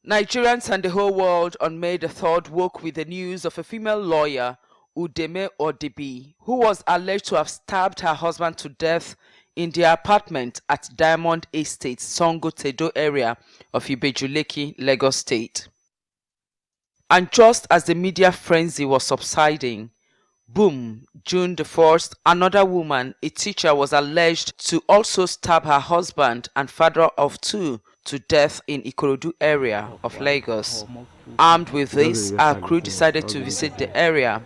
Nigerians and the whole world on May the 3rd woke with the news of a female lawyer, Udeme Odibi, who was alleged to have stabbed her husband to death in their apartment at Diamond Estate, Songo Tedo area of Ibejuleki, Lagos State. And just as the media frenzy was subsiding, boom, June the 1st, another woman, a teacher, was alleged to also stab her husband and father of two to death in Ikorodu area of Lagos. Armed with this, our crew decided to visit the area.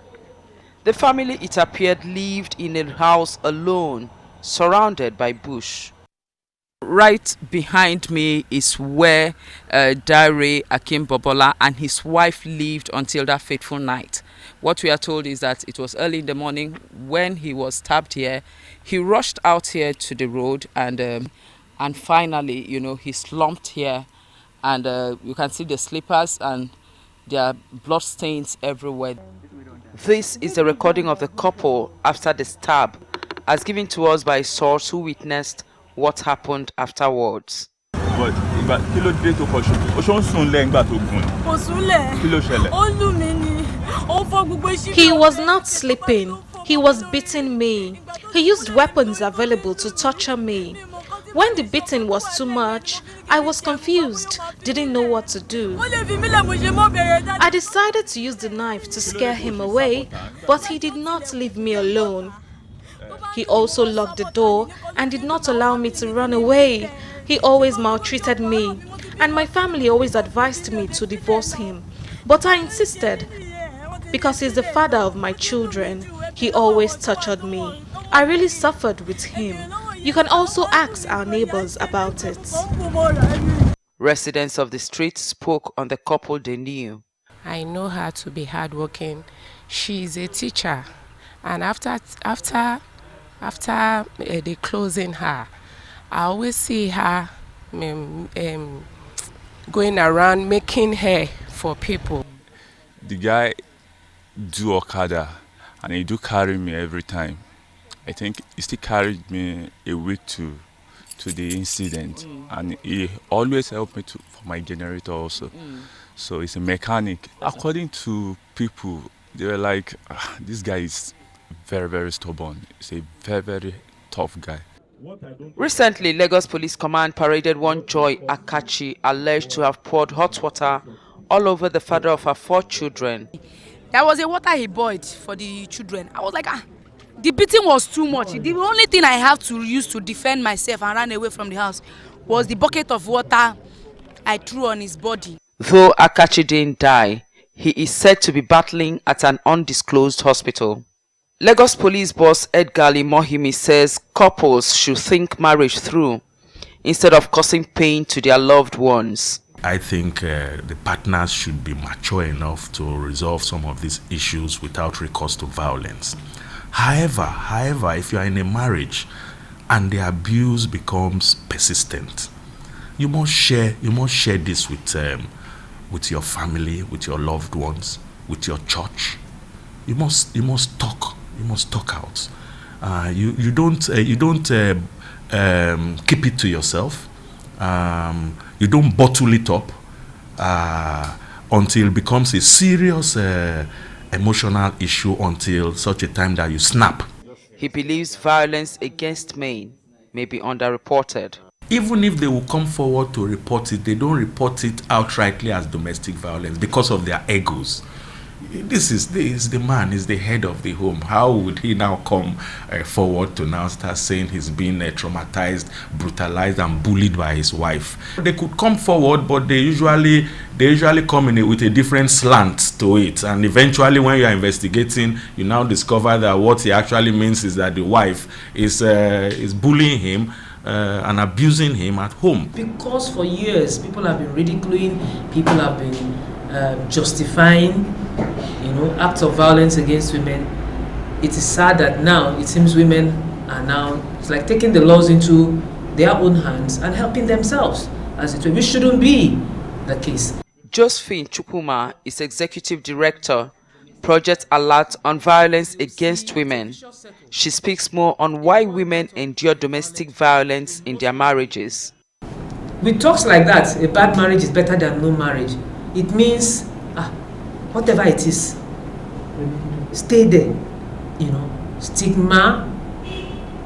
The family, it appeared, lived in a house alone, surrounded by bush. Right behind me is where Dare Akim Bobola and his wife lived until that fateful night. What we are told is that it was early in the morning when he was stabbed here. He rushed out here to the road and finally, he slumped here, and you can see the slippers and there are blood stains everywhere. This is a recording of the couple after the stab, as given to us by a source who witnessed what happened afterwards. He was not sleeping. He was beating me. He used weapons available to torture me. When the beating was too much, I was confused, didn't know what to do. I decided to use the knife to scare him away, but he did not leave me alone. He also locked the door and did not allow me to run away. He always maltreated me, and my family always advised me to divorce him. But I insisted, because he's the father of my children. He always tortured me. I really suffered with him. You can also ask our neighbors about it. Residents of the street spoke on the couple they knew. I know her to be hardworking. She is a teacher, and after they closing her, I always see her going around making hair for people. The guy do Okada, and he do carry me every time. I think he still carried me a week to the incident, and he always helped me for my generator also. So he's a mechanic. According to people, they were like, this guy is very, very stubborn. He's a very, very tough guy. Recently, Lagos Police Command paraded one Joy Akachi, alleged to have poured hot water all over the father of her 4 children. There was a water he boiled for the children. I was like, the beating was too much. The only thing I have to use to defend myself and run away from the house was the bucket of water I threw on his body. Though Akachi didn't die, he is said to be battling at an undisclosed hospital. Lagos Police boss Edgar Mohimi says couples should think marriage through instead of causing pain to their loved ones. I think the partners should be mature enough to resolve some of these issues without recourse to violence. However, if you are in a marriage and the abuse becomes persistent, you must share this with your family, with your loved ones, with your church. You must talk. You must talk out. You don't keep it to yourself. You don't bottle it up until it becomes a serious emotional issue, until such a time that you snap. He believes violence against men may be underreported. Even if they will come forward to report it, they don't report it outrightly as domestic violence because of their egos. This is the man, is the head of the home. How would he now come forward to now start saying he's been traumatized, brutalized, and bullied by his wife? They could come forward, but they usually come in with a different slant to it. And eventually, when you are investigating, you now discover that what he actually means is that the wife is bullying him and abusing him at home. Because for years, people have been ridiculing, people have been justifying, acts of violence against women. It is sad that now it seems women are now, it's like taking the laws into their own hands and helping themselves, as it which shouldn't be the case. Josephine Chukuma is Executive Director, Project Alert on Violence Against Women. She speaks more on why women endure domestic violence in their marriages. With talks like that, a bad marriage is better than no marriage. It means, whatever it is, stay there. You know, stigma,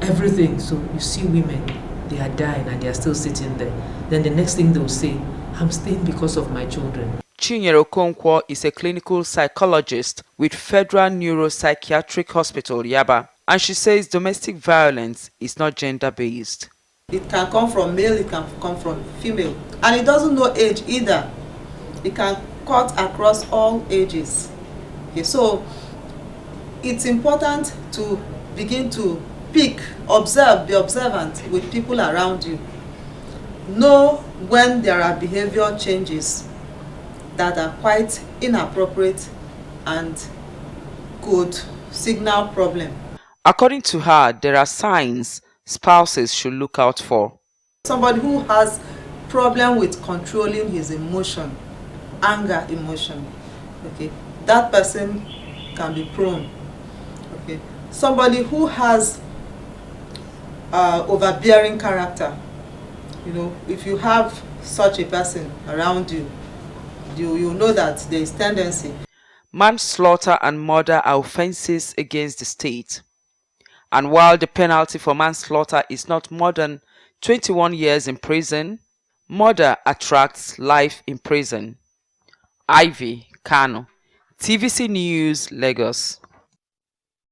everything. So you see women, they are dying and they are still sitting there. Then the next thing they'll say, I'm staying because of my children. Chinyere Okonkwo is a clinical psychologist with Federal Neuropsychiatric Hospital, Yaba, and she says domestic violence is not gender-based. It can come from male, it can come from female, and it doesn't know age either. It can cut across all ages. Okay, so it's important to begin to pick, observe, be observant with people around you. Know when there are behavior changes that are quite inappropriate and could signal problem. According to her, there are signs spouses should look out for. Somebody who has problem with controlling his emotion, anger emotion, okay, that person can be prone. Okay, somebody who has overbearing character, you know, if you have such a person around you, you know that there is tendency. Manslaughter and murder are offenses against the state. And while the penalty for manslaughter is not more than 21 years in prison, murder attracts life in prison. Ivy Kano, TVC News, Lagos.